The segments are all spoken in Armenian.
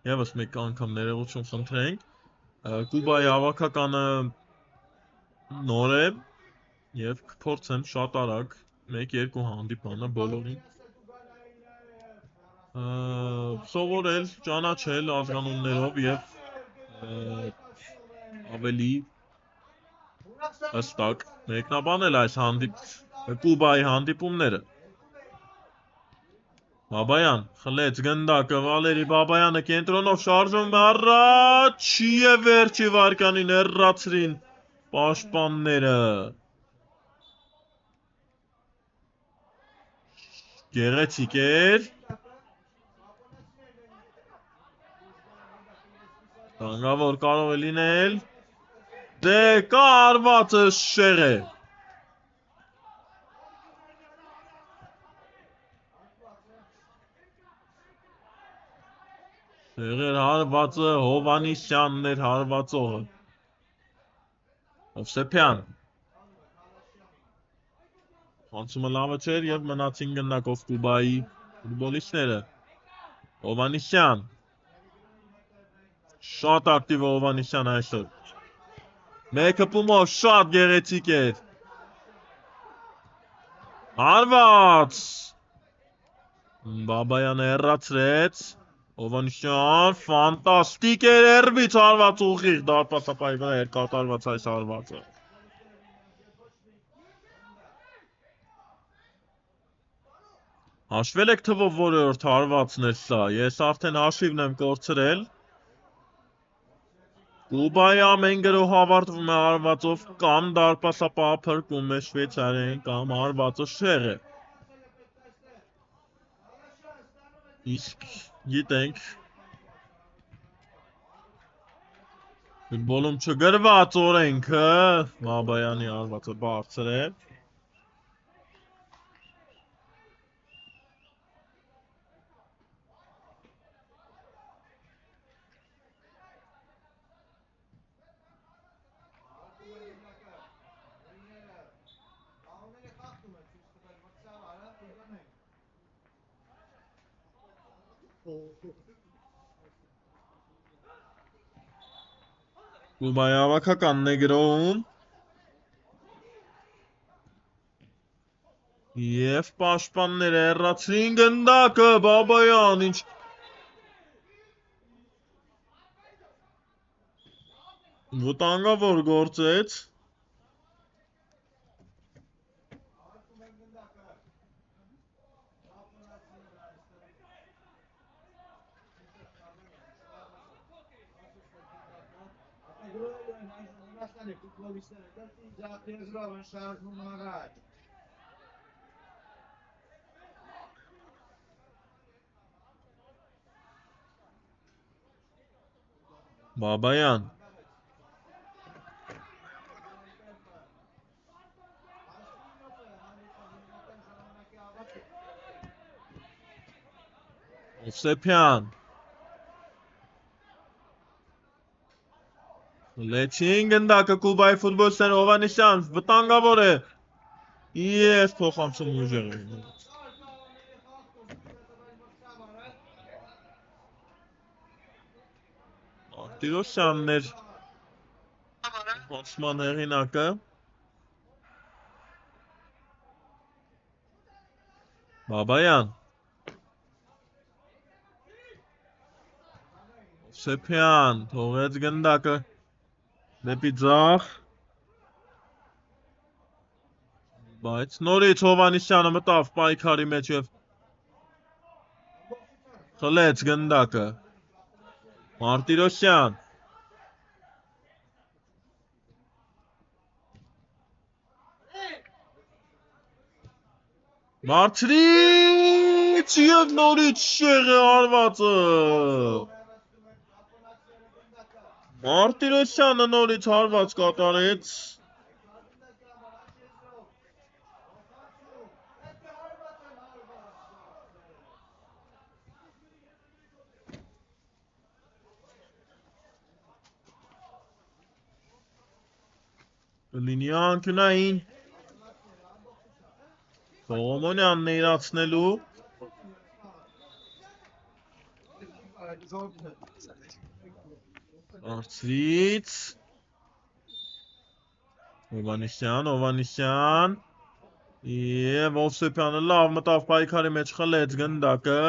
Եվս մեկ անգամ ներողություն խնդրենք։ Կուբայի հավաքականը նոր է եւ կփորձեմ շատ արագ 1-2 հանդիպանը բոլորին սովորել, ճանաչել ազգանուններով եւ ավելի հստակ մեկնաբանել այս Կուբայի հանդիպումները։ Բաբայան, խլեց գնդակը, Վալերի Բաբայանը կենտրոնով շարժում առաջ եւ վերջի վարկանին հեռացրին պաշտպանները։ Գեղեցիկ էր։ Տանգավոր կարող է լինել։ Դե կարվածը շեղ է։ Շեղեր հարվածը Հովանիսյանն էր հարվածողը։ Հովսեփյան։ Խանցումը լավը չէր եւ մնացին գնդակով Կուբայի ֆուտբոլիստները։ Հովանիսյան։ Շատ ակտիվ է Հովանիսյանը այսօր։ Մեկը պումով շատ գեղեցիկ էր։ Հարված։ Բաբայանը հեռացրեց։ Հովանիսյան ֆանտաստիկ էր երբից հարված ուղիղ դարպասապայի վրա էր կատարված այս հարվածը։ Հաշվել եք թվով որորդ հարվածն էր սա, ես արդեն հաշիվն եմ կորցրել։ Կուբայի ամեն գրոհ ավարտվում է հարվածով կամ դարպասապահը փրկում է Շվեյցարիային կամ հարվածը շեղ է։ Իսկ գիտենք ֆուտբոլում չգրված օրենքը Բաբայանի հարվածը բարձր է։ Կուբայի հավաքականն է գրոհում եւ պաշտպանները հեռացրին գնդակը Բաբայան ինչ վտանգավոր գործեց Բաբայան Հովսեփյան Լեցին գնդակը Կուբայի ֆուտբոլիստները Հովանիսյան վտանգավոր է եւ փոխանցում ուժեղ է Տիրոսյանն էր Հոսման հեղինակը Բաբայան Հովսեփյան թողեց գնդակը դեպի ձախ բայց նորից Հովանիսյանը մտավ պայքարի մեջ եւ խլեց գնդակը Մարտիրոսյան Մարտիրից եւ նորից շեղ է հարվածը Մարտիրոսյանը նորից հարված կատարեց Լինի անկյունային Սողոմոնյանն է իրացնելու Արծվից Հովանեսյան Եվ Հովսեփյանը լավ մտավ պայքարի մեջ խլեց գնդակը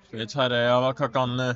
Շվեյցարիա հավաքականն է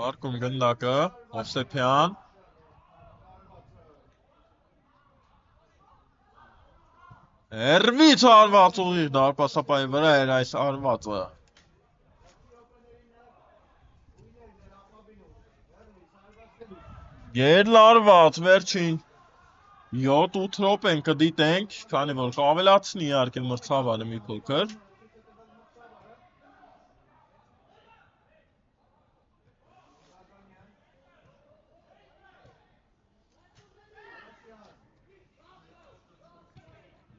Արկում գնդակը Հովսեփյան Հերվից արված ուղիղ դարպասապայի վրա էր այս արվածը Գերլարված վերջին 7-8 րոպեն կդիտենք, քանի որ կավելացնի իհարկե մրցավարը մի փոքր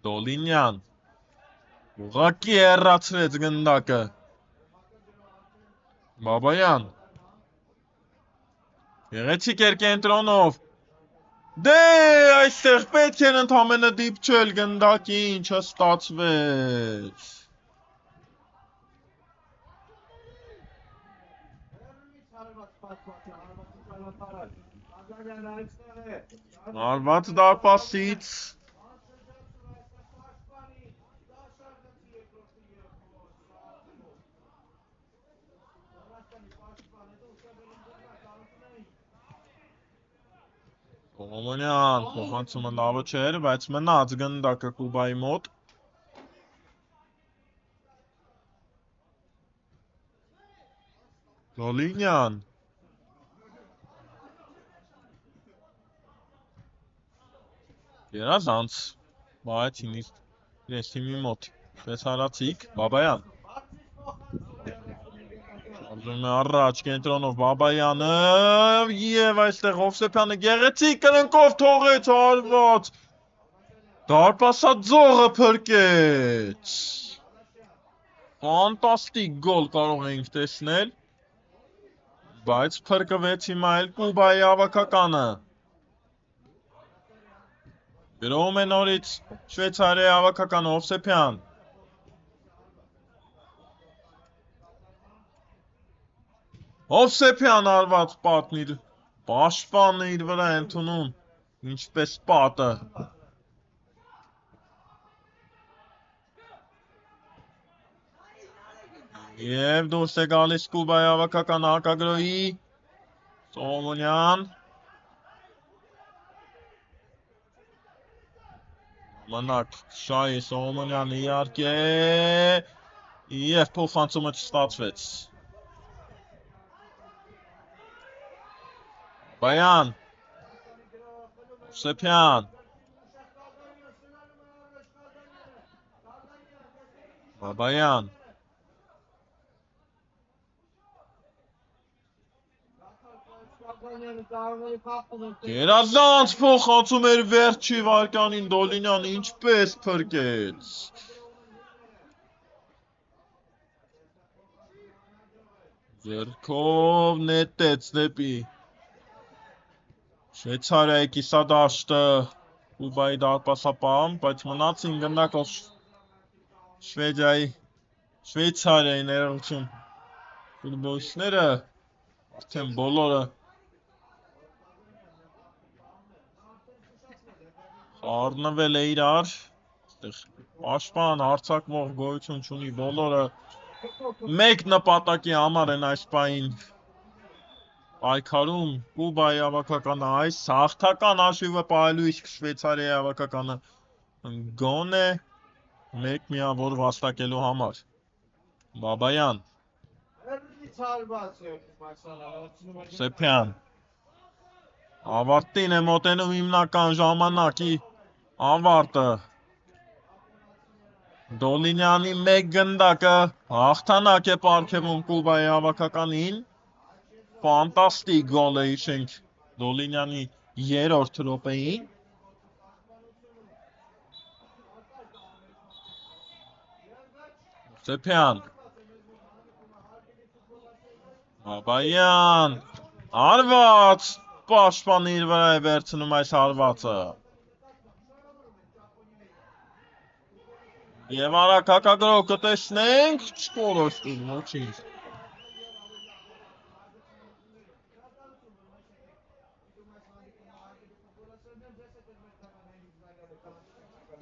Դոլինյան ուղղակի հեռացրեց գնդակը Բաբայան Գեղեցիկ էր կենտրոնով Դե այստեղ պետք էր ընդամենը դիպչել գնդակին, չստացվեց Արված դարպասից Սողոմոնյան փոխանցումը լավը չէր, բայց մնաց գնդակը Կուբայի մոտ Դոլինյան Երազանց Բայեցին իրենց թիմի մոտ Շվեյցարացիք Բաբայան Շարժում է առաջ կենտրոնով Բաբայանը և այստեղ Հովսեփյանը գեղեցիկ կրնկով թողեց արված Դարպասաձողը փրկեց Ֆանտաստիկ գոլ կարող էինք տեսնել Բայց փրկվեց հիմա էլ Կուբայի հավաքականը։ Գրում է նորից Շվեյցարիայի հավաքականը Հովսեփյան։ Հովսեփյան արված պատն իր պաշտպանն իր վրա ընդունում, ինչպես պատը։ Եվ դուրս է գալիս Կուբայի հավաքականը հակագրոհի Սողոմոնյան։ Մնաք Շահի Սողոմոնյանը իհարկե և փոխանցումը չստացվեց։ Բայան Հովսեփյան Բաբայան Գերազանց փոխանցում էր վերջի վարկանին Դոլինյանը ինչպես փրկեց։ Ձեռքով նետեց դեպի Շվեյցարիայի կիսադաշտը Կուբայի դարպասապահ, բայց մնացին գնդակով Շվեյցարիայի ներողություն ֆուտբոլիստները, արդեն բոլորը խառնվել է իրար, պաշտպան հարձակվող գոյություն չունի, բոլորը մեկ նպատակի համար են այս պահին պայքարում, Կուբայի հավաքականը այս հաղթական հաշիվը պահելու, իսկ Շվեյցարիայի հավաքականը գոնե մեկ միավոր վաստակելու համար։ Բաբայան Սեփյան ավարտին է մոտենում հիմնական ժամանակի ավարտը։ Դոլինյանի մեկ գնդակը հաղթանակ է պարգևում Կուբայի հավաքականին։ Ֆանտաստիկ գոլ է հիշենք Դոլինյանի երրորդ րոպեին։ Սեփյան Բաբայան հարված պաշտպանը իր վրա է վերցնում այս հարվածը։ Եվ արագ հակագրող կտեսնենք, չկորոշտին, ոչինչ։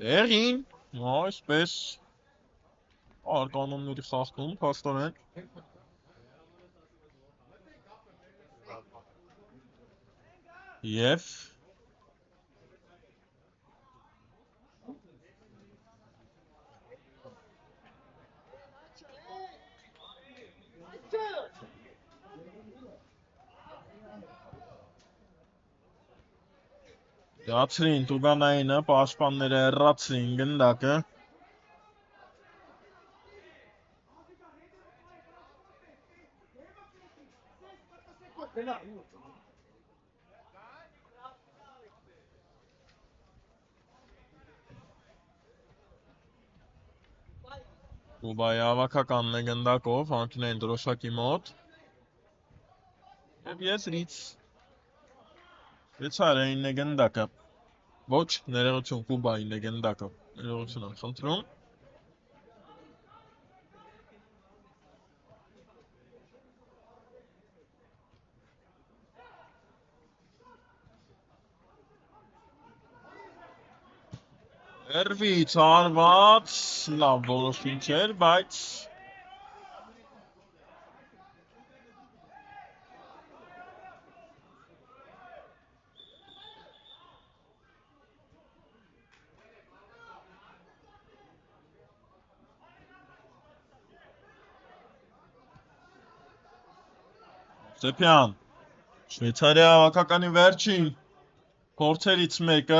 Տեղին, այսպես կանոնների խախտում, փաստորեն։ Եվ դացրին Տուգանայինը, պաշտպանները հեռացրին գնդակը։ Կուբայի հավաքականն է գնդակով, հանքնեն դրոշակի մոտ։ Եվ եզրից Շվեյցարիային է գնդակը։ Ոչ, ներողություն Կուբային է գնդակը։ Ներողություն եմ խնդրում։ Երվից հարված, լավ որոշում չէր, բայց Սեփյան Շվեյցարիայի հավաքականի վերջին փորձերից մեկը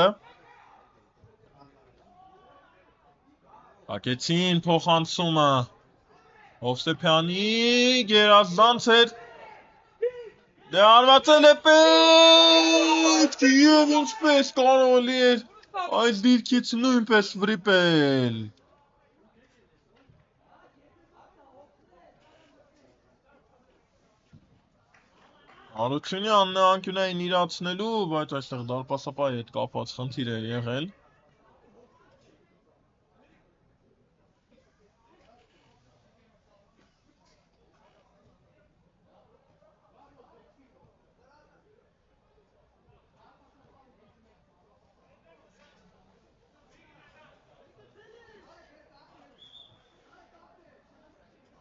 Հակեցին փոխանցումը Հովսեփյանի գերազանց էր դե հարվածել է պետք և ինչպես կարելի էր այդ դիրքից նույնպես վրիպել Արությունյանն է անկյունային իրացնելու, բայց այստեղ դարպասապայի հետ կապված խնդիր է եղել։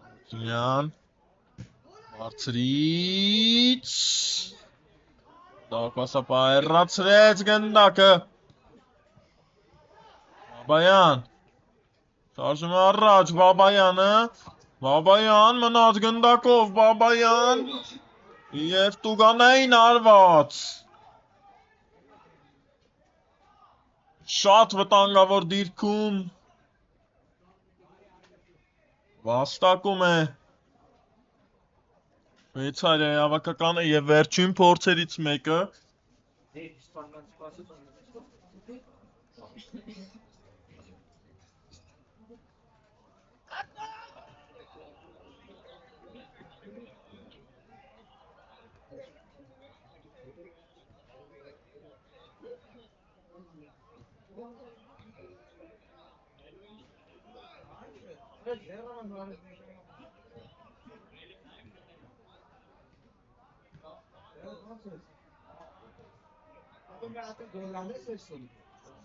Արությունյան բարձրից դարպասապահը հեռացրեց գնդակը Բաբայան շարժում է առաջ Բաբայան մնաց գնդակով Բաբայան և տուգանային արված շատ վտանգավոր դիրքում վաստակում է Շվեյցարիայի հավաքականը և վերջին փորձերից մեկը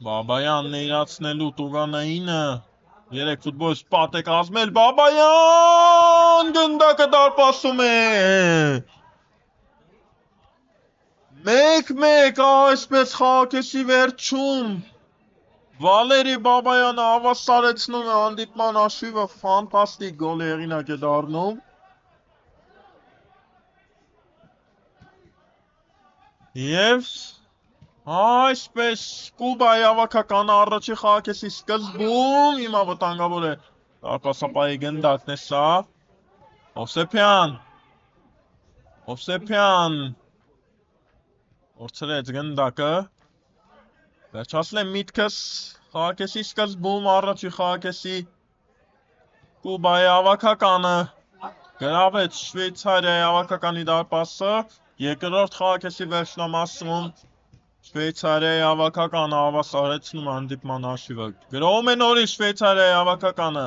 Բաբայանն է իրացնելու տուգանայինը 3 ֆուտբոլիստ պատ է կազմել Բաբայան գնդակը դարպասում է 1-1 այսպես խաղակեսի վերջում Վալերի Բաբայանը հավասարեցնում է հանդիպման հաշիվը ֆանտաստիկ գոլի հեղինակ է դառնում և այսպես Կուբայի հավաքականը առաջի խաղակեսի սկզբում հիմա վտանգավոր է դարպասապահի գնդակն է սա Հովսեփյան փորձրեց գնդակը վերջացնեմ միտքս խաղակեսի սկզբում առաջի խաղակեսի Կուբայի հավաքականը գրավեց Շվեյցարիայի հավաքականի դարպասը երկրորդ խաղակեսի վերջնամասում Շվեյցարիայի հավաքականը հավասարեցնում հանդիպման հաշիվը գրովում է նորից Շվեյցարիայի հավաքականը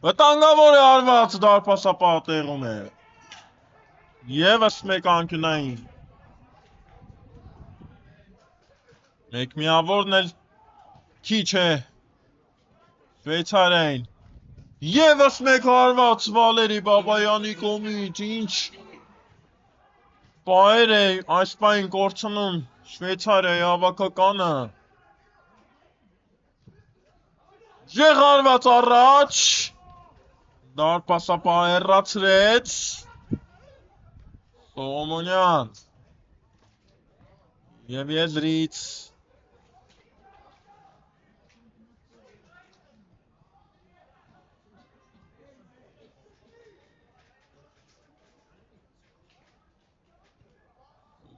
վտանգավոր է արված դարպասապահը տեղում է ևս մեկ անկյունային մեկ միավորն էլ քիչ է Շվեյցարիային ևս մեկ հարված Վալերի Բաբայանի կողմից ինչ պահեր է այս պահին կորցնում Շվեյցարիայի հավաքականը Ժեղարված առաջ դարպասապահը հեռացրեց Սողոմոնյան և եզրից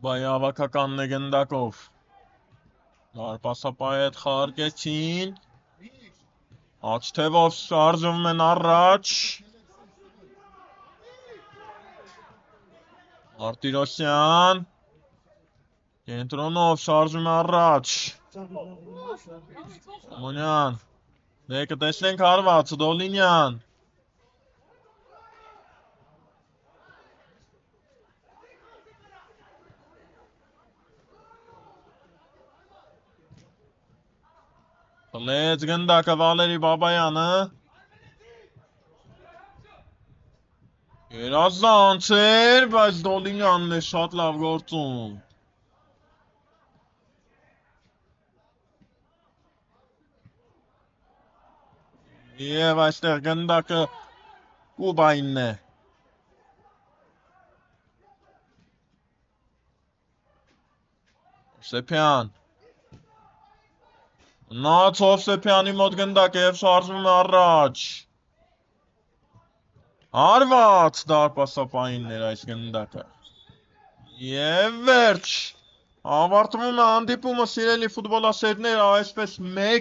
Կուբայի հավաքականն է գնդակով դարպասապահի հետ խաղարկեցին աջ թևով շարժվում են առաջ Մարտիրոսյան կենտրոնով շարժվում է առաջ Սողոմոնյան դեկը տեսնենք հարված Դոլինյան Խլեց գնդակը Վալերի Բաբայանը Երազանց էր, բայց Դոլինյանն է շատ լավ գործում Եվ այստեղ գնդակը Կուբայինն է Հովսեփյան Նաց Հովսեփյանի մոտ գնդակ է և շարժվում է առաջ Հարված դարպասապահին էր այս գնդակը Եվ վերջ ավարտվում է հանդիպումը սիրելի ֆուտբոլասերներ այսպես մեկ